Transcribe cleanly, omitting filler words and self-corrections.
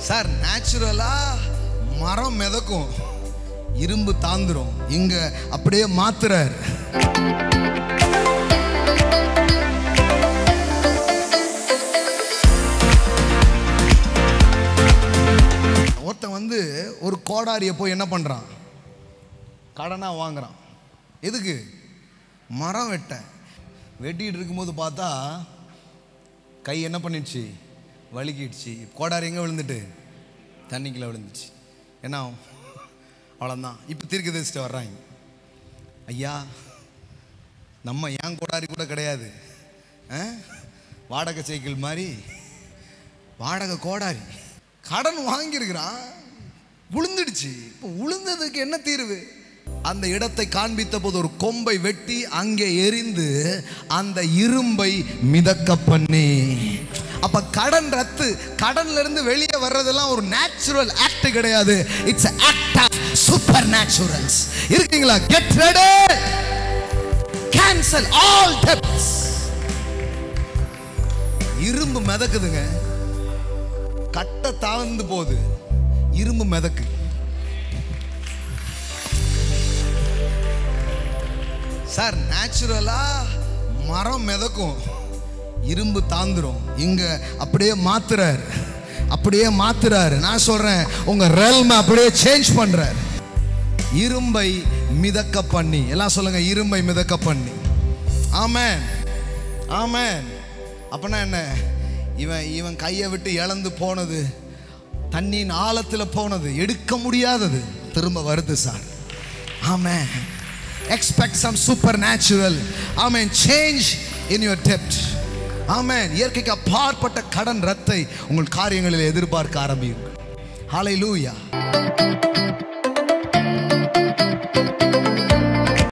Sir நேச்சுரலா மரம் மிதக்கும், இரும்பு தாந்துரும். இங்க அப்படியே மாத்துறார். ஒருத்தன் வந்து ஒரு கோடாரியை போய் என்ன பண்றான், கடனா வாங்குறான். எதுக்கு? மரம் வெட்டிட்டு இருக்கும்போது பார்த்தா கை என்ன பண்ணிடுச்சு, வலிக்கிடுச்சு. கோடாரி எங்கே விழுந்துட்டு? தண்ணிக்குள்ள விழுந்துச்சு. என்ன அவ்வளோதான். இப்போ தீர்க்கதரிசிட்டு வர்றாங்க, ஐயா நம்ம ஏன் கோடாரி கூட கிடையாது, வாடகை சைக்கிள் மாதிரி வாடகை கோடாரி கடன் வாங்கியிருக்கிறான், விழுந்துடுச்சு. இப்போ விழுந்ததுக்கு என்ன தீர்வு? அந்த இடத்தை காண்பித்த போது ஒரு கொம்பை வெட்டி அங்கே எரிந்து அந்த இரும்பை மிதக்க பண்ணி. அப்ப கடன் ரத்து, கடன்ல இருந்து வெளியே வர்றதெல்லாம் ஒரு நேச்சுரல் ஆக்ட் கிடையாது. It's an act of supernaturals. இருக்கீங்களா? Get ready, cancel all debts. இரும்பு மிதக்குதுங்க, கட்ட தாழ்ந்து போகுது, இரும்பு மிதக்கு. சார் நேச்சுரலா மரம் மிதக்கும், இரும்பு தாந்துரும். இங்க அப்படியே மாத்துறாரு. நான் சொல்றேன், உங்க realm அப்படியே சேஞ்ச் பண்றார். இரும்பை மிதக்க பண்ணி. எல்லாம் சொல்லுங்க, இரும்பை மிதக்க பண்ணி. ஆமென், ஆமென். அப்பனா என்ன? இவன் கையை விட்டு இழந்து போனது, தண்ணியின் ஆழத்துல போனது, எடுக்க முடியாதது திரும்ப வருது sir. Amen. Expect some supernatural, amen, change in your debt. Amen. இயற்கைக்கு அப்பாற்பட்ட கடன் ரத்தை உங்கள் காரியங்களில் எதிர்பார்க்க ஆரம்பியுங்கள். Hallelujah.